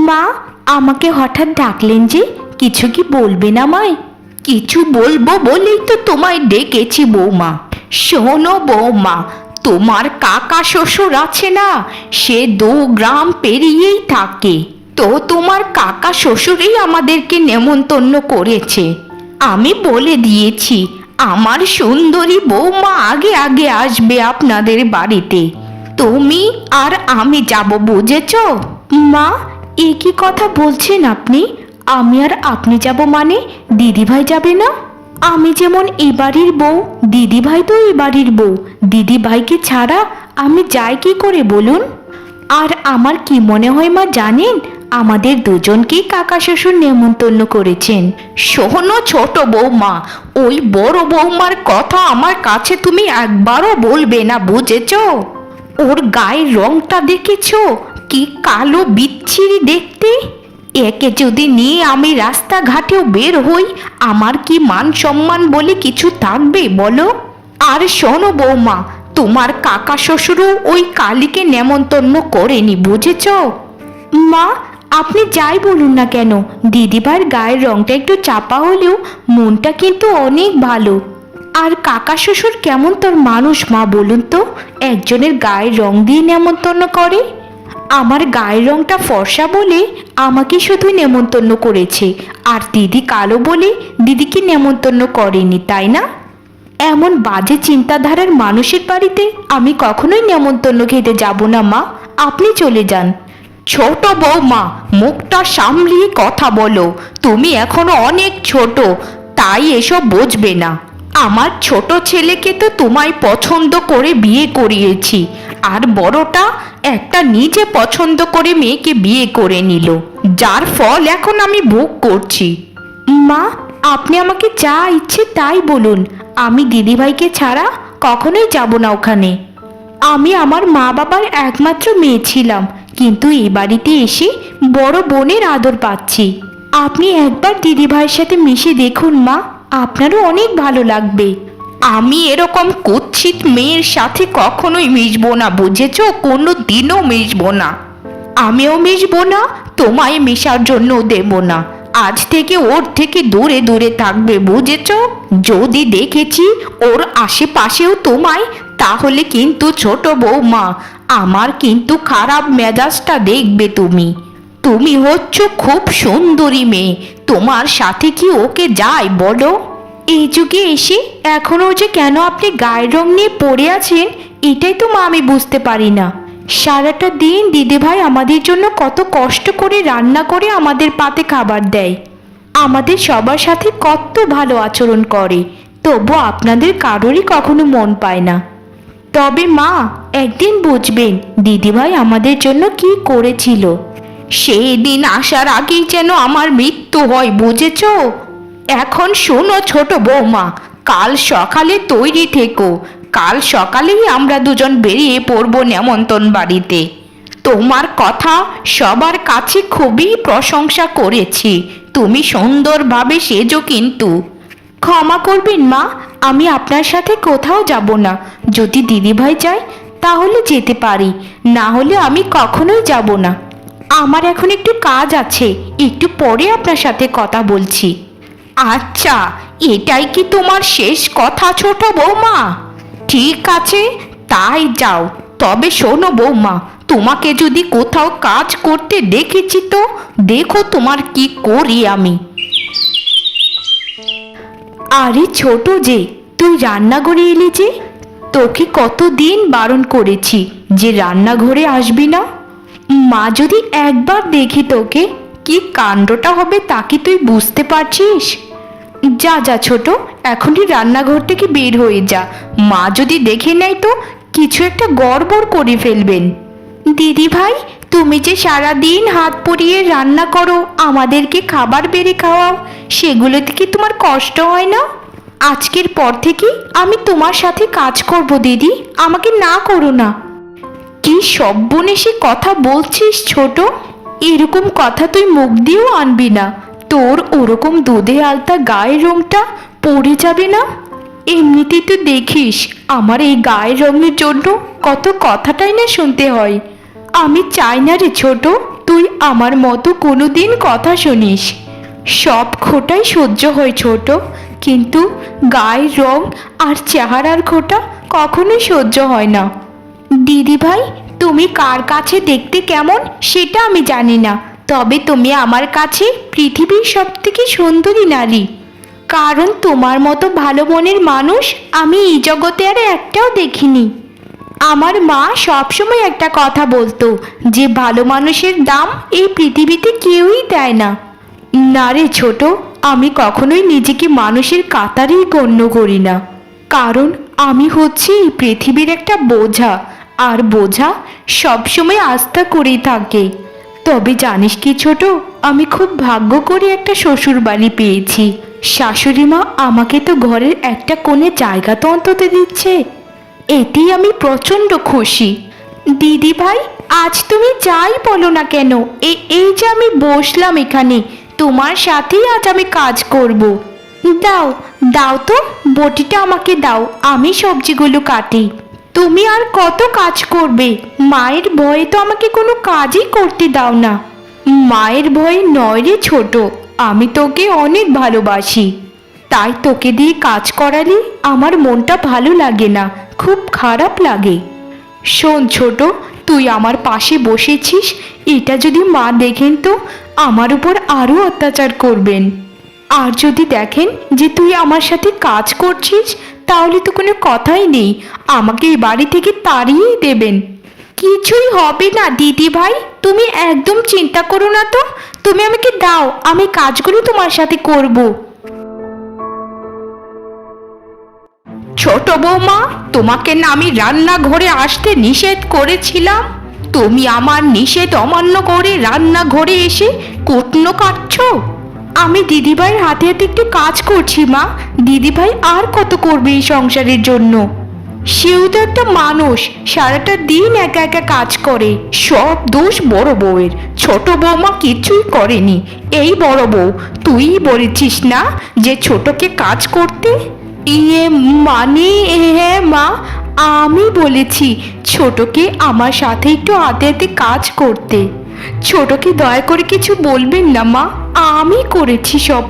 মা, আমাকে হঠাৎ ডাকলেন যে, কিছু কি বলবেন আমায়? কিছু বলবো বলেই তো তোমায় ডেকেছি বৌমা। শোনো বৌমা, তোমার কাকা শ্বশুর আছে না, সে 2 গ্রাম পেরিয়েই থাকে। তো তোমার কাকা শ্বশুরই আমাদেরকে নেমন্তন্ন করেছে। আমি বলে দিয়েছি আমার সুন্দরী বৌমা আগে আগে আসবে আপনাদের বাড়িতে। তুমি আর আমি যাব, বুঝেছো? মা, এ কি কথা বলছেন আপনি? আমি আর আপনি যাব মানে দিদিভাই যাবে না? আমি যেমন এ বাড়ির বউ, দিদিভাই তো এ বাড়ির বউ। দিদিভাইকে ছাড়া আমি যাই কি করে বলুন? আর আমার কি মনে হয় মা জানেন, আমাদের দুজনকেই কাকা শ্বশুর নেমন্তন্ন করেছেন। শোনো ছোট বৌমা, ওই বড় বৌমার কথা আমার কাছে তুমি একবারও বলবে না, বুঝেছো? ওর গায়ের রংটা দেখেছো, কি কালো বিচ্ছিরি দেখতে। একে যদি নিয়ে আমি রাস্তাঘাটেও বের হই, আমার কি মান সম্মান বলে কিছু থাকবে বলো? আর শোনো বৌমা, তোমার কাকা শ্বশুরও ওই কালীকে নেমন্তন্ন করেনি, বুঝেছো? মা, আপনি যাই বলুন না কেন, দিদিভাইয়ের গায়ের রংটা একটু চাপা হলেও মনটা কিন্তু অনেক ভালো। আর কাকা শ্বশুর কেমন তোর মানুষ মা বলুন তো, একজনের গায়ের রং দিয়ে নেমন্তন্ন করে? আমার গায়ের রংটা ফর্সা বলে আমাকে শুধু নেমন্তন্ন করেছে, আর দিদি কালো বলে দিদিকে নেমন্তন্ন করেনি, তাই না? এমন বাজে চিন্তাধারার মানুষের বাড়িতে আমি কখনোই নেমন্তন্ন খেতে যাব না মা, আপনি চলে যান। ছোট বৌমা, মুখটা সামলিয়ে কথা বলো। তুমি এখনো অনেক ছোট, তাই এসব বুঝবে না। আমার ছোট ছেলেকে তো তোমায় পছন্দ করে বিয়ে করিয়েছি, আর বড়টা একটা নিজে পছন্দ করে মেয়েকে বিয়ে করে নিল, যার ফল এখন আমি ভোগ করছি। মা, আপনি আমাকে যা ইচ্ছে তাই বলুন, আমি দিদিভাইকে ছাড়া কখনোই যাব না ওখানে। আমি আমার মা বাবার একমাত্র মেয়ে ছিলাম, কিন্তু এই বাড়িতে এসে বড় বোনের আদর পাচ্ছি। আপনি একবার দিদিভাইয়ের সাথে মিশে দেখুন মা, আপনারও অনেক ভালো লাগবে। আমি এরকম কুৎসিত মেয়ের সাথে কখনোই মিশবো না, বুঝেছো? কোনো দিনও মিশবো না। আমিও মিশবো না, তোমায় মেশার জন্য দেব না। আজ থেকে ওর থেকে দূরে দূরে থাকবে, বুঝেছো? যদি দেখেছি ওর আশেপাশেও তোমায়, তাহলে কিন্তু ছোট বৌমা, আমার কিন্তু খারাপ মেজাজটা দেখবে তুমি। তুমি হচ্ছ খুব সুন্দরী মেয়ে, তোমার সাথে কি ওকে যায় বলো? এই যুগে এসে এখনো যে কেন আপনি গায়ের রং নিয়ে পড়ে আছেন, এটাই তো মা আমি বুঝতে পারি না। সারাটা দিন দিদিভাই আমাদের জন্য কত কষ্ট করে রান্না করে আমাদের পাতে খাবার দেয়, আমাদের সবার সাথে কত ভালো আচরণ করে, তবু আপনাদের কারোরই কখনো মন পায় না। তবে মা, একদিন বুঝবেন দিদিভাই আমাদের জন্য কি করেছিল। সেই দিন আসার আগেই যেন আমার মৃত্যু হয়, বুঝেছো? এখন শোনো ছোট বৌমা, কাল সকালে তৈরি থেকো। কাল সকালেই আমরা দুজন বেরিয়ে পড়বো নেমন্তন বাড়িতে। তোমার কথা সবার কাছে খুবই প্রশংসা করেছি, তুমি সুন্দরভাবে সেজো কিন্তু। ক্ষমা করবেন মা, আমি আপনার সাথে কোথাও যাব না। যদি দিদিভাই চায় তাহলে যেতে পারি, না হলে আমি কখনোই যাব না। আমার এখন একটু কাজ আছে, একটু পরে আপনার সাথে কথা বলছি। আচ্ছা, এটাই কি তোমার শেষ কথা ছোট বৌমা? ঠিক আছে, তাই যাও। তবে শোনো বৌমা, তোমাকে যদি কোথাও কাজ করতে দেখেছি তো দেখো তোমার কি করি আমি। আরে ছোট যে, তুই রান্নাঘরে এলি যে? তোকে কতদিন বারণ করেছি যে রান্নাঘরে আসবি না। মা যদি একবার দেখি তোকে, কি কাণ্ডটা হবে তা কি তুই বুঝতে পারছিস? যা যা ছোট, এখনই রান্নাঘর থেকে বের হয়ে যা। মা যদি দেখে নেয় তো কিছু একটা গড়বড় করে ফেলবেন। দিদি ভাই, তুমি যে সারাদিন হাত পুড়িয়ে রান্না করো, আমাদেরকে খাবার বেড়ে খাওয়াও, সেগুলোতে কি তোমার কষ্ট হয় না? আজকের পর থেকে আমি তোমার সাথে কাজ করব দিদি, আমাকে না করো না। কি সব্বনেশে কথা বলছিস ছোট, এরকম কথা তুই মুখ দিয়েও আনবি না। তোর ওরকম দুধে আলতা গায়ের রংটা পড়ে যাবে না? এমনিতেই তো দেখিস আমার এই গায়ের রঙের জন্য কত কথাটাই না শুনতে হয়। আমি চাই না রে ছোট তুই আমার মতো কোনোদিন কথা শুনিস। সব খোটাই সহ্য হয় ছোট, কিন্তু গায়ের রং আর চেহারার খোটা কখনোই সহ্য হয় না। দিদি ভাই, তুমি কার কাছে দেখতে কেমন সেটা আমি জানি না, তবে তুমি আমার কাছে পৃথিবীর সবথেকে সুন্দরী নারী। কারণ তোমার মতো ভালো মনের মানুষ আমি এই জগতে আর একটাও দেখিনি। আমার মা সবসময় একটা কথা বলতো যে ভালো মানুষের দাম এই পৃথিবীতে কেউই দেয় না। না রে ছোট, আমি কখনোই নিজেকে মানুষের কাতারেই গণ্য করি না, কারণ আমি হচ্ছি এই পৃথিবীর একটা বোঝা, আর বোঝা সবসময় আস্থা করেই থাকে। তবে জানিস কি ছোট, আমি খুব ভাগ্য করে একটা শ্বশুর বাড়ি পেয়েছি। শাশুড়ি মা আমাকে তো ঘরের একটা কোণে জায়গা তো অন্তত দিচ্ছে, এতেই আমি প্রচণ্ড খুশি। দিদি ভাই, আজ তুমি যাই বলো না কেন, এই যে আমি বসলাম এখানে, তোমার সাথেই আজ আমি কাজ করব। দাও দাও তো, বটিটা আমাকে দাও, আমি সবজিগুলো কাটি। তুমি আর কত কাজ করবে? মায়ের ভয়ে তো আমাকে কোনো কাজই করতে দাও না। মায়ের ভয়ে নয় রে ছোট, আমি তোকে অনেক ভালোবাসি, তাই তোকে দিয়ে কাজ করালে আমার মনটা ভালো লাগে না, খুব খারাপ লাগে। শোন ছোট, তুই আমার পাশে বসেছিস, এটা যদি মা দেখেন তো আমার উপর আরও অত্যাচার করবেন। আর যদি দেখেন যে তুই আমার সাথে কাজ করছিস, তাহলে তো কোনো কথাই নেই, আমাকে এই বাড়ি থেকে তাড়িয়েই দেবেন। কিছুই হবে না দিদি ভাই, তুমি একদম চিন্তা করো না তো, তুমি আমাকে দাও, আমি কাজগুলো তোমার সাথে করব। ছোট বৌমা, তোমাকে না আমি রান্নাঘরে আসতে নিষেধ করেছিলাম? তুমি আমার নিষেধ অমান্য করে রান্নাঘরে এসে কুটনো কাটছো। আমি দিদিভাইয়ের হাতে হাতে একটু কাজ করছি মা, দিদিভাই আর কত করবে এই সংসারের জন্য? সেও তো একটা মানুষ, সারাটা দিন একা একা কাজ করে। সব দোষ বড় বউয়ের, ছোট বৌমা কিছুই করেনি। এই বড় বউ, তুই বলেছিস না যে ছোটকে কাজ করতে? ইয়ে মানে, হ্যাঁ মা, আমি বলেছি ছোটকে আমার সাথে একটু হাতে হাতে কাজ করতে। ছোটকে দয়া করে কিছু বলবেন না মা, আমি করেছি সব,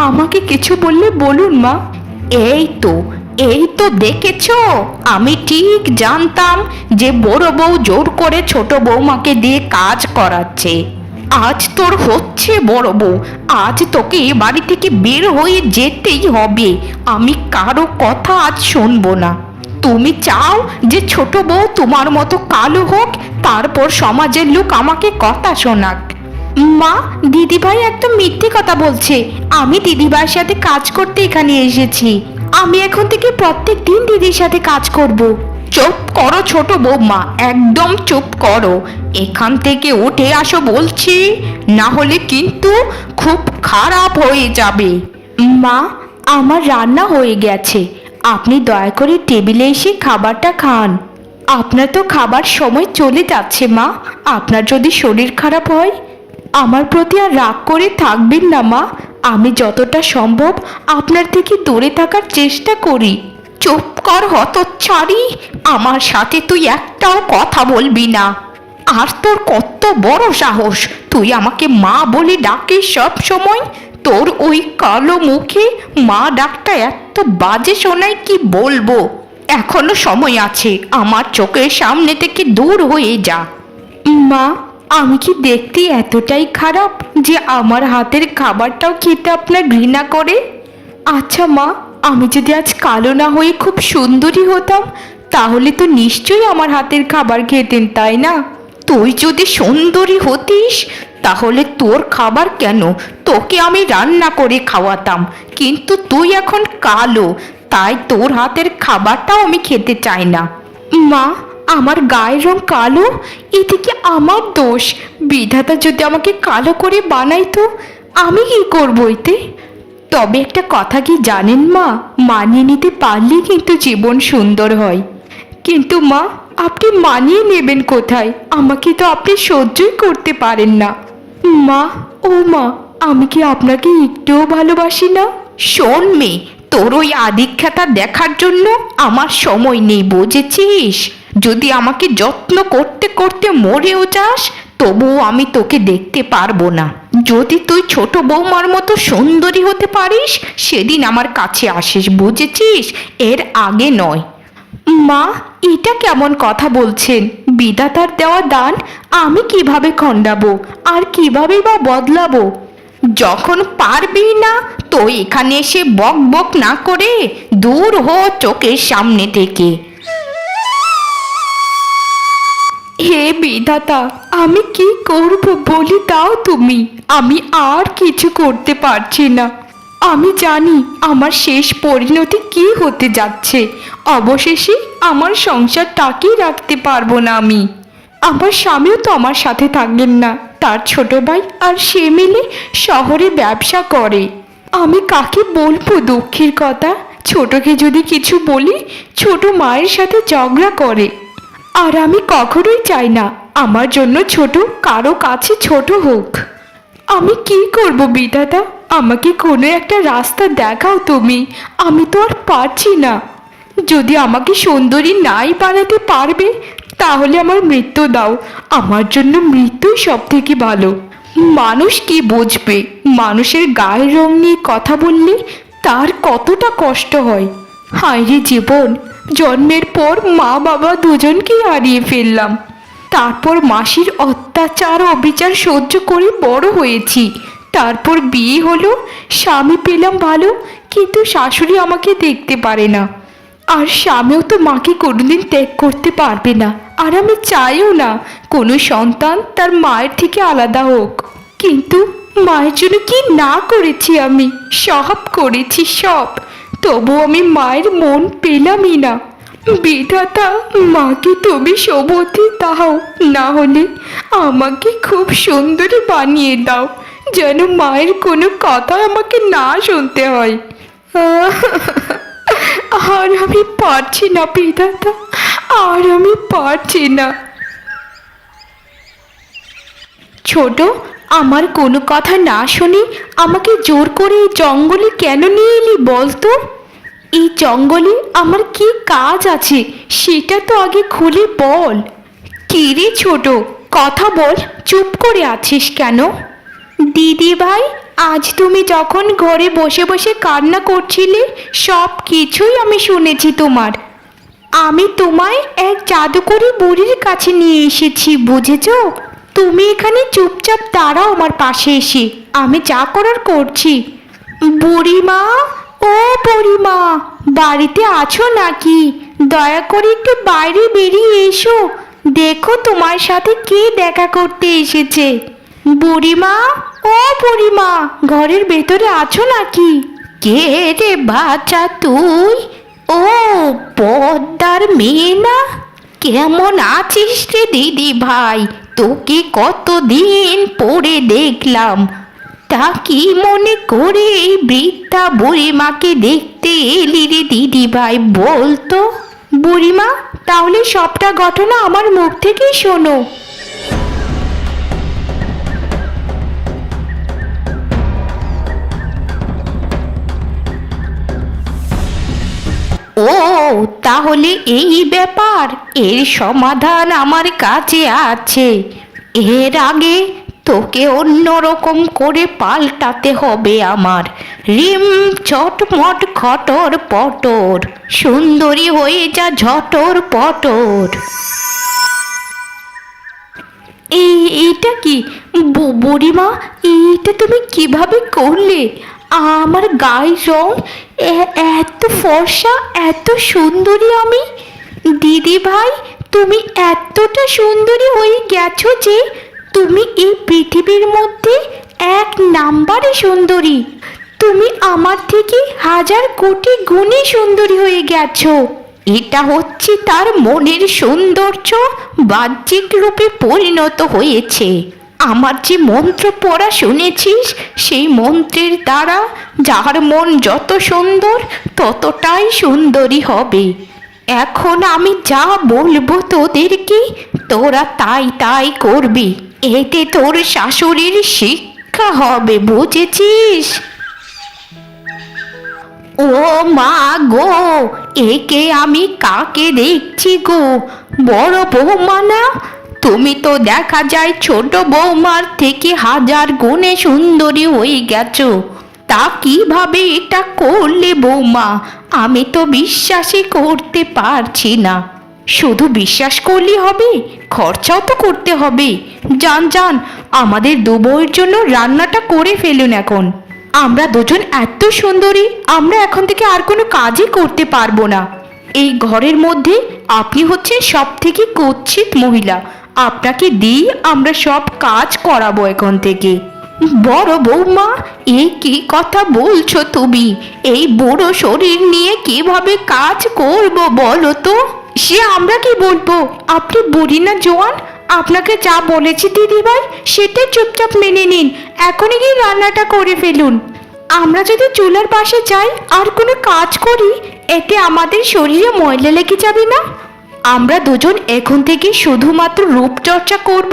আমাকে কিছু বললে বলুন মা। এই তো দেখেছো, আমি ঠিক জানতাম যে বড় বউ জোর করে ছোট বৌমাকে দিয়ে কাজ করাচ্ছে। আজ তোর হচ্ছে বড় বউ, আজ তোকে এ বাড়ি থেকে বের হয়ে যেতেই হবে। আমি কারো কথা আজ শুনবো না। তুমি চাও যে ছোট বউ তোমার মতো কালো হোক, তারপর সমাজের লোক আমাকে কথা শোনাক। মা, দিদিভাই একদম মিথ্যে কথা বলছে, আমি দিদিভাইয়ের সাথে কাজ করতে এখানে এসেছি। আমি এখন থেকে প্রত্যেক দিন দিদির সাথে কাজ করব। চুপ করো ছোট বৌমা, একদম চুপ করো। এখান থেকে উঠে আসো বলছি, না হলে কিন্তু খুব খারাপ হয়ে যাবে। মা, আমার রান্না হয়ে গেছে, আপনি দয়া করে টেবিলে এসে খাবারটা খান। আপনার তো খাবার সময় চলে যাচ্ছে মা, আপনার যদি শরীর খারাপ হয় আমার প্রতি আর রাগ করে থাকবেন না মা, আমি যতটা সম্ভব আপনার থেকে দূরে থাকার চেষ্টা করি। চুপ কর হতচ্ছাড়ি, আমার সাথে তুই একটাও কথা বলবি না। আর তোর কত বড় সাহস, তুই আমাকে মা বলে ডাকিস সব সময়? তোর ওই কালো মুখে মা ডাকটা এত বাজে শোনায়, কি বলবো। এখনো সময় আছে, আমার চোখের সামনে থেকে দূর হয়ে যা। মা, আমি কি দেখতে এতটাই খারাপ যে আমার হাতের খাবারটাও খেতে আপনার ঘৃণা করে? আচ্ছা মা, আমি যদি আজ কালো না হয়ে খুব সুন্দরী হতাম, তাহলে তো নিশ্চয়ই আমার হাতের খাবার খেতেন, তাই না? তুই যদি সুন্দরী হতিস তাহলে তোর খাবার কেন, তোকে আমি রান্না করে খাওয়াতাম। কিন্তু তুই এখন কালো, তাই তোর হাতের খাবারটাও আমি খেতে চাই না। মা, আমার গায়ের রং কালো, এতে কি আমার দোষ? বিধাতা যদি আমাকে কালো করে বানাইতো, আমি কি করবো এতে? তবে একটা কথা কি জানেন মা, মানিয়ে নিতে পারলেই কিন্তু জীবন সুন্দর হয়। কিন্তু মা, আপনি মানিয়ে নেবেন কোথায়? আমাকে তো আপনি সহ্যই করতে পারেন না। মা, ও মা, আমি কি আপনাকে একটুও ভালোবাসি না? শোন মেয়ে, তোর ওই আদিক্ষেতা দেখার জন্য আমার সময় নেই, বুঝেছিস? যদি আমাকে যত্ন করতে করতে মরেও যাস তবুও আমি তোকে দেখতে পারবো না। যদি তুই ছোট বৌমার মতো সুন্দরী হতে পারিস সেদিন আমার কাছে আসিস, বুঝেছিস? এর আগে নয়। মা, এটা কেমন কথা বলছেন? বিধাতার দেওয়া দান আমি কিভাবে খণ্ডাবো আর কিভাবে বা বদলাবো? যখন পারবি না তো এখানে এসে বক বক না করে দূর হ চোখের সামনে থেকে। হে বিধাতা, আমি কি করব বলি দাও তুমি। আমি আর কিছু করতে পারছি না। আমি জানি আমার শেষ পরিণতি কি হতে যাচ্ছে। অবশেষে আমার সংসারটাকেই রাখতে পারবো না আমি। আমার স্বামীও তো আমার সাথে থাকবেন না, তার ছোট ভাই আর সে মিলে শহরে ব্যবসা করে। আমি কাকে বলবো দুঃখের কথা? ছোটকে যদি কিছু বলি, ছোট মায়ের সাথে ঝগড়া করে। আর আমি কখনোই চাই না আমার জন্য ছোট কারো কাছে ছোট হোক। আমি কি করব বিধাতা? আমাকে কোনো একটা রাস্তা দেখাও তুমি। আমি তো আর পারছি না। যদি আমাকে সুন্দরী নাই বানাতে পারবে তাহলে আমার মৃত্যু দাও। আমার জন্য মৃত্যুই সব থেকে ভালো। মানুষ কি বুঝবে? মানুষের গায়ের রং নিয়ে কথা বললে তার কতটা কষ্ট হয়। হায় রে জীবন, জন্মের পর মা বাবা দুজনকেই হারিয়ে ফেললাম। তারপর মাসির অত্যাচার অবিচার সহ্য করে বড় হয়েছি। তারপর বিয়ে হলো, স্বামী পেলাম ভালো, কিন্তু শাশুড়ি আমাকে দেখতে পারে না। আর স্বামীও তো মাকে কোনোদিন ত্যাগ করতে পারবে না। আর আমি চাইও না কোনো সন্তান তার মায়ের থেকে আলাদা হোক। কিন্তু মায়ের জন্য কি না করেছি আমি! সব করেছি সব, তবু আমি মায়ের মন পেলামই না। বিধাতা, মাকে তুমি সুবুদ্ধি দাও, না হলে আমাকে খুব সুন্দরী বানিয়ে দাও, যেন মায়ের কোনো কথা আমাকে না শুনতে হয়। আর আমি পারছি না বিধাতা, আর আমি পারছি না। ছোট, আমার কোনো কথা না শুনে আমাকে জোর করে এই জঙ্গলে কেন নিয়ে এলি বলতো? এই জঙ্গলে আমার কি কাজ আছে সেটা তো আগে খুলে বল। কি রে ছোট, কথা বল, চুপ করে আছিস কেন? দিদি ভাই, আজ তুমি যখন ঘরে বসে বসে কান্না করছিলে সব কিছুই আমি শুনেছি তোমার। আমি তোমায় এক জাদুকরি বুড়ির কাছে নিয়ে এসেছি, বুঝেছো? তুমি এখানে চুপচাপ দাঁড়াও আমার পাশে এসে, আমি যা করার করছি। বুড়িমা, ও বুড়িমা, বাড়িতে আছো নাকি? দয়া করে একটু বাইরে বেরিয়ে এসো, দেখো তোমার সাথে কে দেখা করতে এসেছে। বুড়িমা, ও বুড়িমা, ঘরের ভেতরে আছো নাকি? কে রে বাচ্চা তুই? ও, পদ্মার মেয়ে না? কেমন আছিস রে দিদি ভাই? তোকে কতদিন পরে দেখলাম। তা কি মনে করে এই বৃদ্ধা বুড়িমাকে দেখতে এলি রে দিদি ভাই, বলতো? বুড়িমা, তাহলে সবটা ঘটনা আমার মুখ থেকেই শোনো। ও, তাহলে এই ব্যাপার। এর সমাধান আমার কাছে আছে। এর আগে তোকে অন্যরকম করে পাল্টাতে হবে আমার। রিম চটমট খটর পটর, সুন্দরী হয়ে যা ঝটর পটর। এইটা কি বুড়িমা? এইটা তুমি কিভাবে করলে? আমার গায়ের রং এত ফর্সা, এত সুন্দরী আমি। দিদি ভাই, তুমি এতটা সুন্দরী হয়ে গেছো যে তুমি এই পৃথিবীর মধ্যে এক নাম্বারে সুন্দরী। তুমি আমার থেকে হাজার কোটি গুণে সুন্দরী হয়ে গেছো। এটা হচ্ছে তার মনের সৌন্দর্য বাহ্যিক রূপে পরিণত হয়েছে। আমার যে মন্ত্র পড়া শুনেছিস, সেই মন্ত্রের দ্বারা যার মন যত সুন্দর ততটাই সুন্দরী হবে। এখন আমি যা বলবো তোদেরকে, তোরা তাই তাই করবি। এতে তোর শাশুড়ির শিক্ষা হবে, বুঝেছিস? ও মা গো, একে আমি কাকে দেখছি গো? বড় বৌমা না? তুমি তো দেখা যায় ছোট বৌমার থেকে হাজার গুণে সুন্দরী হয়ে গেছো। তা কিভাবে এটা করলে বৌমা? আমি তো বিশ্বাসই করতে পারছি না। শুধু বিশ্বাস করলেই হবে, খরচাও তো করতে হবে। যান যান, আমাদের দু বউয়ের জন্য রান্নাটা করে ফেলুন এখন। আমরা দুজন এত সুন্দরী, আমরা এখন থেকে আর কোনো কাজই করতে পারবো না। এই ঘরের মধ্যে আপনি হচ্ছেন সব থেকে কুৎসিত মহিলা। আপনাকে দিয়ে আমরা সব কাজ করাবো এখন থেকে। বড় বৌমা, এ কি কথা বলছো তুমি? এই বুড়ো শরীর নিয়ে কিভাবে কাজ করব বলো তো? সে আমরা কি বলবো, আপনি বুড়ি না জোয়ান? আপনাকে যা বলেছি দিদিভাই সেটাই চুপচাপ মেনে নিন। এখনই গিয়ে রান্নাটা করে ফেলুন। আমরা যদি চুলার পাশে যাই আর কোনো কাজ করি, এতে আমাদের শরীরে ময়লা লেগে যাবে না? আমরা দুজন এখন থেকে শুধুমাত্র রূপচর্চা করব,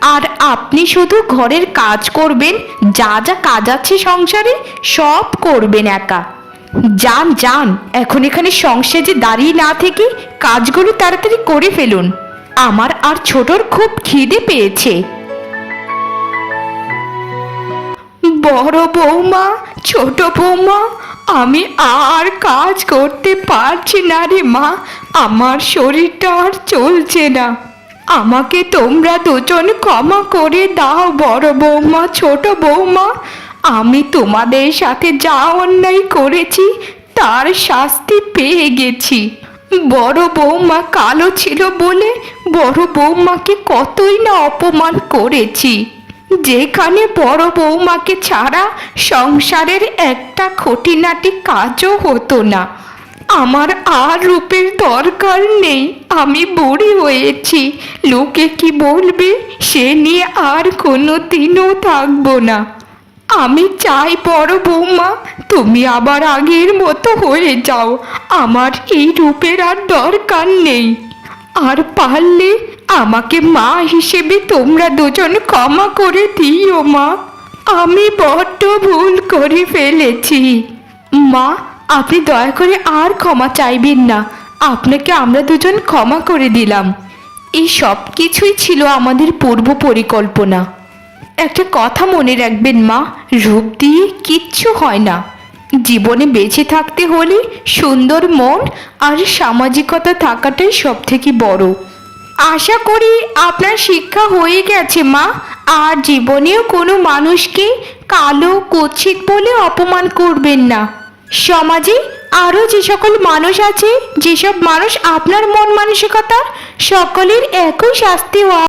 আর আপনি শুধু ঘরের কাজ করবেন। যা যা কাজ আছে সংসারে সব করবেন একা। যান যান, এখন এখানে সংসারে দাঁড়িয়ে না থেকে কাজগুলো তাড়াতাড়ি করে ফেলুন। আমার আর ছোটর খুব খিদে পেয়েছে। বড় বৌমা, ছোট বৌমা, আমি আর কাজ করতে পারছি না রে মা। আমার শরীরটা আর চলছে না। আমাকে তোমরা দুজন ক্ষমা করে দাও বড় বৌমা, ছোট বৌমা। আমি তোমাদের সাথে যা অন্যায় করেছি তার শাস্তি পেয়ে গেছি। বড় বৌমা কালো ছিল বলে বড় বৌমাকে কতই না অপমান করেছি। যেখানে বড় বৌমাকে ছাড়া সংসারের একটা খুঁটিনাটি কাজও হতো না। আমার আর রূপের দরকার নেই, আমি বুড়ি হয়েছি। লোকে কি বলবে সে নিয়ে আর কোনো দিনও থাকবো না। আমি চাই বড় বৌমা তুমি আবার আগের মতো হয়ে যাও। আমার এই রূপের আর দরকার নেই। আর পারলে আমাকে মা হিসেবে তোমরা দুজন ক্ষমা করে দিও মা। আমি বড্ড ভুল করে ফেলেছি। মা, আপনি দয়া করে আর ক্ষমা চাইবেন না। আপনাকে আমরা দুজন ক্ষমা করে দিলাম। এই সব কিছুই ছিল আমাদের পূর্ব পরিকল্পনা। একটা কথা মনে রাখবেন মা, রূপ দিয়ে কিচ্ছু হয় না। জীবনে বেঁচে থাকতে হলে সুন্দর মন আর সামাজিকতা থাকাটাই সব থেকে বড়। আশা করি আপনার শিক্ষা হয়ে গেছে মা। আর জীবনেও কোনো মানুষকে কালো কুৎসিত বলে অপমান করবেন না। সমাজে আরও যে সকল মানুষ আছে, যেসব মানুষ আপনার মন মানসিকতার, সকলের একই শাস্তি হওয়া